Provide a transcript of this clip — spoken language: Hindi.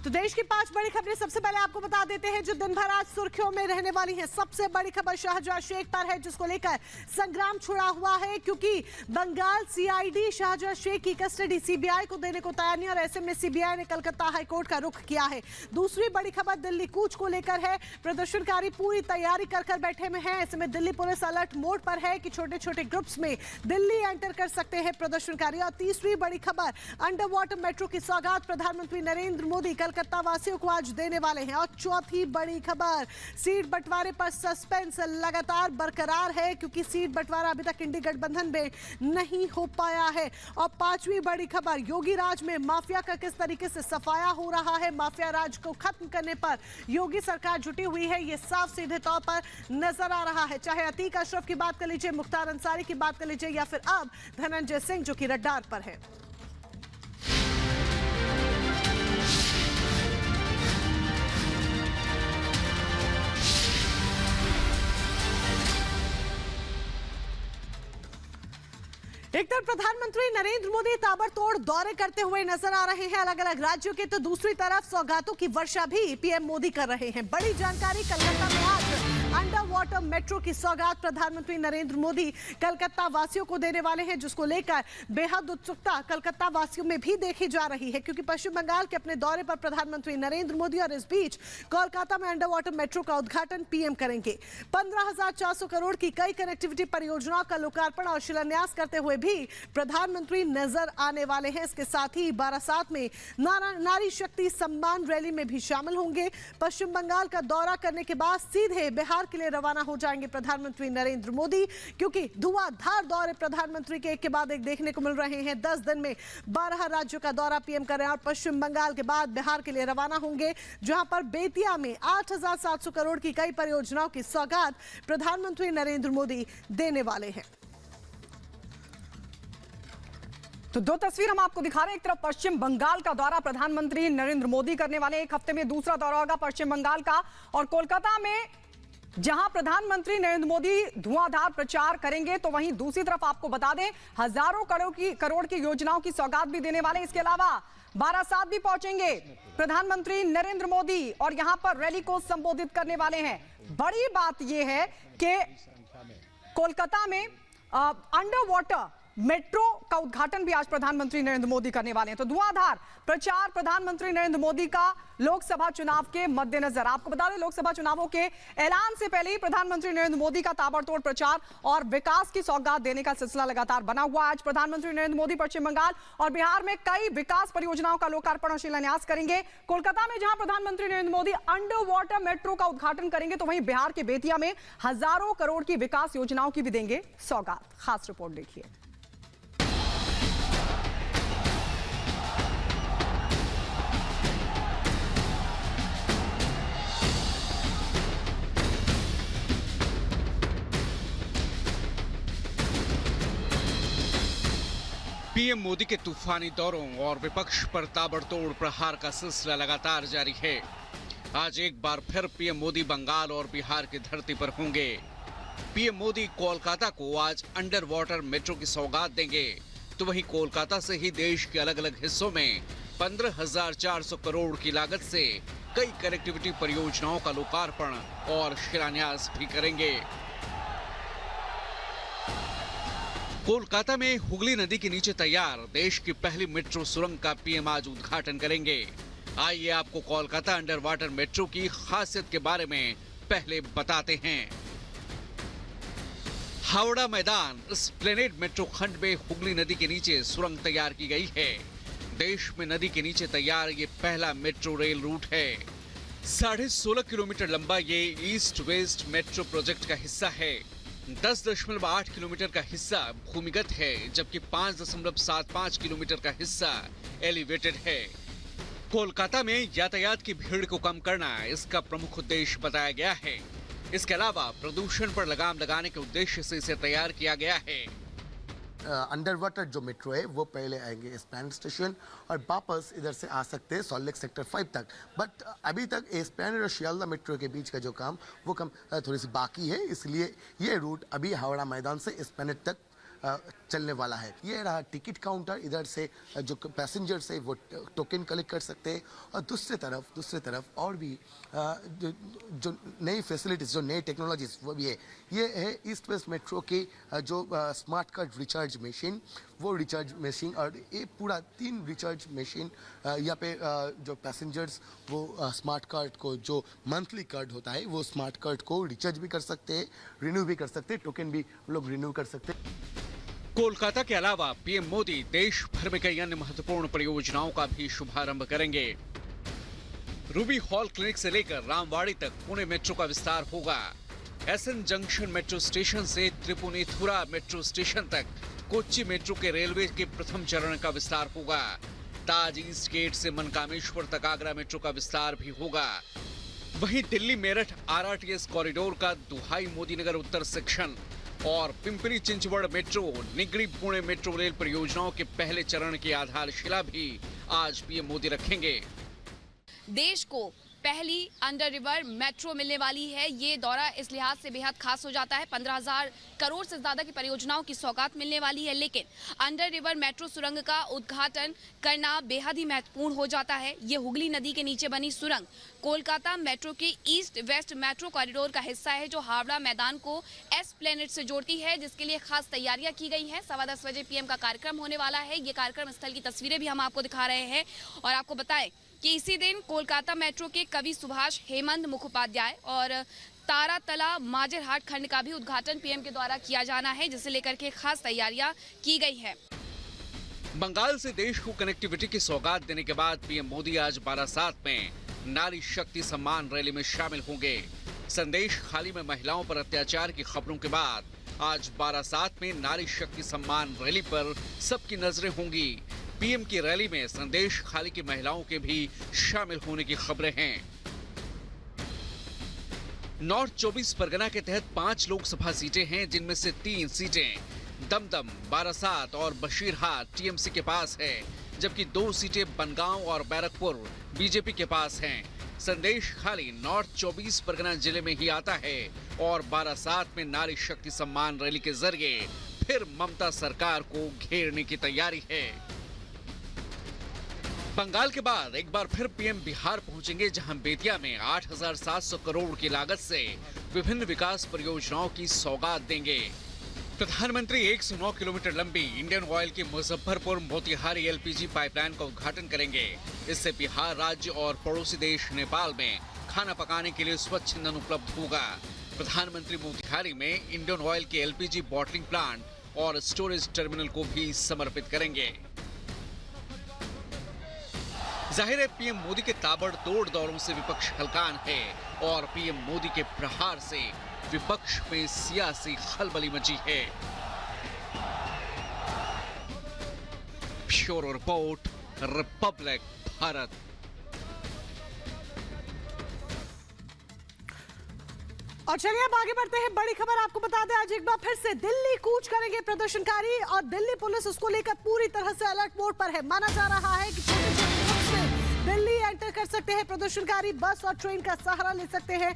तो देश की 5 बड़ी खबरें सबसे पहले आपको बता देते हैं जो दिन भर आज सुर्खियों में रहने वाली हैं। सबसे बड़ी खबर शाहजहां शेख पर है, जिसको लेकर संग्राम छुड़ा हुआ है, क्योंकि बंगाल सीआईडी शाहजहां शेख की कस्टडी सीबीआई को देने को तैयार नहीं और ऐसे में सीबीआई ने कलकत्ता हाईकोर्ट का रुख किया है। दूसरी बड़ी खबर दिल्ली कूच को लेकर है। प्रदर्शनकारी पूरी तैयारी कर बैठे में है। ऐसे में दिल्ली पुलिस अलर्ट मोड पर है कि छोटे छोटे ग्रुप्स में दिल्ली एंटर कर सकते हैं प्रदर्शनकारी। और तीसरी बड़ी खबर अंडर वाटर मेट्रो की सौगात प्रधानमंत्री नरेंद्र मोदी कलकत्ता वासियों को आज देने वाले हैं। और चौथी बड़ी खबर सीट बंटवारे पर सस्पेंस लगातार बरकरार है, क्योंकि सीट बंटवारा अभी तक इंडी गठबंधन में नहीं हो पाया है। और पांचवी बड़ी खबर योगी राज में माफिया का किस तरीके से सफाया हो रहा है। माफिया राज को खत्म करने पर योगी सरकार जुटी हुई है, यह साफ सीधे तौर पर नजर आ रहा है। चाहे अतीक अशरफ की बात कर लीजिए, मुख्तार अंसारी की बात कर लीजिए, या फिर अब धनंजय सिंह जो कि रडार पर है। एक तरफ प्रधानमंत्री नरेंद्र मोदी ताबड़तोड़ दौरे करते हुए नजर आ रहे हैं अलग अलग राज्यों के, तो दूसरी तरफ सौगातों की वर्षा भी पीएम मोदी कर रहे हैं। बड़ी जानकारी कलकत्ता में आज अंडर वाटर मेट्रो की सौगात प्रधानमंत्री नरेंद्र मोदी कलकत्ता वासियों को देने वाले हैं, जिसको लेकर बेहद उत्सुकता कलकत्ता वासियों में भी देखी जा रही है, क्योंकि पश्चिम बंगाल के अपने दौरे पर प्रधानमंत्री नरेंद्र मोदी और इस बीच कोलकाता में अंडर वाटर मेट्रो का उद्घाटन पीएम करेंगे। 15,400 करोड़ की कई कनेक्टिविटी परियोजनाओं का लोकार्पण और शिलान्यास करते हुए भी प्रधानमंत्री नजर आने वाले हैं। इसके साथ ही बारासात में नारी शक्ति सम्मान रैली में भी शामिल होंगे। पश्चिम बंगाल का दौरा करने के बाद सीधे बिहार के लिए रवाना हो जाएंगे प्रधानमंत्री नरेंद्र मोदी, क्योंकि धुआंधार दौरे प्रधानमंत्री के एक के बाद एक देखने को मिल रहे हैं। 10 दिन में 12 राज्यों का दौरा पीएम कर रहे हैं और पश्चिम बंगाल के बाद बिहार के लिए रवाना होंगे, जहां पर बेतिया में 8,700 करोड़ की कई परियोजनाओं की सौगात प्रधानमंत्री नरेंद्र मोदी देने वाले हैं। तो दो तस्वीर हम आपको दिखा रहे हैं। एक तरफ पश्चिम बंगाल का दौरा प्रधानमंत्री नरेंद्र मोदी करने वाले, एक हफ्ते में दूसरा दौरा होगा पश्चिम बंगाल का, और कोलकाता में जहां प्रधानमंत्री नरेंद्र मोदी धुआंधार प्रचार करेंगे, तो वहीं दूसरी तरफ आपको बता दें हजारों करोड़ की योजनाओं की सौगात भी देने वाले। इसके अलावा बारासात भी पहुंचेंगे प्रधानमंत्री नरेंद्र मोदी और यहां पर रैली को संबोधित करने वाले हैं। बड़ी बात यह है कि कोलकाता में अंडर वाटर मेट्रो का उद्घाटन भी आज प्रधानमंत्री नरेंद्र मोदी करने वाले हैं। तो धुआंधार प्रचार प्रधानमंत्री नरेंद्र मोदी का लोकसभा चुनाव के मद्देनजर। आपको बता दें लोकसभा चुनावों के ऐलान से पहले ही प्रधानमंत्री नरेंद्र मोदी का ताबड़तोड़ प्रचार और विकास की सौगात देने का सिलसिला लगातार बना हुआ। आज प्रधानमंत्री नरेंद्र मोदी पश्चिम बंगाल और बिहार में कई विकास परियोजनाओं का लोकार्पण और शिलान्यास करेंगे। कोलकाता में जहां प्रधानमंत्री Narendra Modi under water metro का उद्घाटन करेंगे, तो वहीं बिहार के बेतिया में हजारों करोड़ की विकास योजनाओं की भी देंगे सौगात। खास रिपोर्ट देखिए। पीएम मोदी के तूफानी दौरों और विपक्ष पर ताबड़तोड़ प्रहार का सिलसिला लगातार जारी है। आज एक बार फिर पीएम मोदी बंगाल और बिहार की धरती पर होंगे। पीएम मोदी कोलकाता को आज अंडर वाटर मेट्रो की सौगात देंगे, तो वहीं कोलकाता से ही देश के अलग अलग हिस्सों में 15,400 करोड़ की लागत से कई कनेक्टिविटी परियोजनाओं का लोकार्पण और शिलान्यास भी करेंगे। कोलकाता में हुगली नदी के नीचे तैयार देश की पहली मेट्रो सुरंग का पीएम आज उद्घाटन करेंगे। आइए आपको कोलकाता अंडर वाटर मेट्रो की खासियत के बारे में पहले बताते हैं। हावड़ा मैदान एस्प्लेनेड मेट्रो खंड में हुगली नदी के नीचे सुरंग तैयार की गई है। देश में नदी के नीचे तैयार ये पहला मेट्रो रेल रूट है। 16.5 किलोमीटर लंबा ये ईस्ट वेस्ट मेट्रो प्रोजेक्ट का हिस्सा है। 10.8 किलोमीटर का हिस्सा भूमिगत है, जबकि 5.75 किलोमीटर का हिस्सा एलिवेटेड है। कोलकाता में यातायात की भीड़ को कम करना इसका प्रमुख उद्देश्य बताया गया है। इसके अलावा प्रदूषण पर लगाम लगाने के उद्देश्य से इसे तैयार किया गया है। अंडर वाटर जो मेट्रो है वो पहले आएंगे एस्प्लैनेड स्टेशन और वापस इधर से आ सकते हैं सॉल्ट लेक सेक्टर 5 तक। बट अभी तक एस्प्लैनेड और शियालदा मेट्रो के बीच का जो काम थोड़ी सी बाकी है, इसलिए ये रूट अभी हावड़ा मैदान से एस्प्लैनेड तक चलने वाला है। ये रहा टिकट काउंटर, इधर से जो पैसेंजर्स है वो टोकन कलेक्ट कर सकते हैं, और दूसरी तरफ और भी जो नई फैसिलिटीज़, जो नई टेक्नोलॉजीज वो भी है। ये है ईस्ट वेस्ट मेट्रो की जो स्मार्ट कार्ड रिचार्ज मशीन, वो रिचार्ज मशीन, और ये पूरा 3 रिचार्ज मशीन यहाँ पे जो पैसेंजर्स वो स्मार्ट कार्ड को, जो मंथली कार्ड होता है, वो स्मार्ट कार्ड को रिचार्ज भी कर सकते हैं, रिन्यू भी कर सकते हैं, टोकन भी लोग रिन्यू कर सकते हैं। कोलकाता के अलावा पीएम मोदी देश भर में कई अन्य महत्वपूर्ण परियोजनाओं का भी शुभारंभ करेंगे। रूबी हॉल क्लिनिक से लेकर रामवाड़ी तक पुणे मेट्रो का विस्तार होगा। एसएन जंक्शन मेट्रो स्टेशन से त्रिपुनिथुरा मेट्रो स्टेशन तक कोच्चि मेट्रो के रेलवे के प्रथम चरण का विस्तार होगा। ताज ईस्ट गेट से मनकामेश्वर तक आगरा मेट्रो का विस्तार भी होगा। वहीं दिल्ली मेरठ आरआरटीएस कॉरिडोर का दुहाई मोदीनगर उत्तर सेक्शन और Pimpri Chinchwad metro, Nigdi Pune metro rail परियोजनाओं के पहले चरण की आधारशिला भी आज पीएम मोदी रखेंगे। देश को पहली अंडर रिवर मेट्रो मिलने वाली है। ये दौरा इस लिहाज से बेहद खास हो जाता है। 15,000 करोड़ से ज्यादा की परियोजनाओं की सौगात मिलने वाली है, लेकिन अंडर रिवर मेट्रो सुरंग का उद्घाटन करना बेहद ही महत्वपूर्ण हो जाता है। ये हुगली नदी के नीचे बनी सुरंग कोलकाता मेट्रो के ईस्ट वेस्ट मेट्रो कॉरिडोर का हिस्सा है, जो हावड़ा मैदान को एस्प्लेनेड से जोड़ती है, जिसके लिए खास तैयारियां की गई हैं। 10:15 बजे पीएम का कार्यक्रम होने वाला है। ये कार्यक्रम स्थल की तस्वीरें भी हम आपको दिखा रहे हैं, और आपको बताएं कि इसी दिन कोलकाता मेट्रो के कवि सुभाष हेमंत मुखोपाध्याय और तारातला माजरहाट खंड का भी उद्घाटन पीएम के द्वारा किया जाना है, जिसे लेकर के खास तैयारियां की गई है। बंगाल से देश को कनेक्टिविटी की सौगात देने के बाद पीएम मोदी आज बारासात में नारी शक्ति सम्मान रैली में शामिल होंगे। संदेश खाली में महिलाओं पर अत्याचार की खबरों के बाद आज बारासात में नारी शक्ति सम्मान रैली पर सबकी नजरें होंगी। पीएम की रैली में संदेश खाली की महिलाओं के भी शामिल होने की खबरें हैं। नॉर्थ 24 परगना के तहत 5 लोकसभा सीटें हैं, जिनमें से 3 सीटें दमदम, बारासात और बशीरहाट टीएमसी के पास है, जबकि 2 सीटें बनगांव और बैरकपुर बीजेपी के पास हैं। संदेश खाली नॉर्थ 24 परगना जिले में ही आता है और बारासात में नारी शक्ति सम्मान रैली के जरिए फिर ममता सरकार को घेरने की तैयारी है। बंगाल के बाद एक बार फिर पीएम बिहार पहुंचेंगे, जहां बेतिया में 8,700 करोड़ की लागत से विभिन्न विकास परियोजनाओं की सौगात देंगे। प्रधानमंत्री 109 किलोमीटर लंबी इंडियन ऑयल की मुजफ्फरपुर मोतिहारी एलपीजी पाइपलाइन का उद्घाटन करेंगे। इससे बिहार राज्य और पड़ोसी देश नेपाल में खाना पकाने के लिए स्वच्छ ईंधन उपलब्ध होगा। प्रधानमंत्री मोतिहारी में इंडियन ऑयल के एलपीजी बॉटलिंग प्लांट और स्टोरेज टर्मिनल को भी समर्पित करेंगे। जाहिर है पीएम मोदी के ताबड़तोड़ दौरों से विपक्ष हलकान है और पीएम मोदी के प्रहार से विपक्ष में सियासी खलबली मची है। Bureau report, Republic Bharat. और चलिए अब आगे बढ़ते हैं। बड़ी खबर आपको बता दें, आज एक बार फिर से दिल्ली कूच करेंगे प्रदर्शनकारी, और दिल्ली पुलिस उसको लेकर पूरी तरह से अलर्ट मोड पर है। माना जा रहा है कि छोटे-छोटे ग्रुप में दिल्ली एंटर कर सकते हैं प्रदर्शनकारी, बस और ट्रेन का सहारा ले सकते हैं।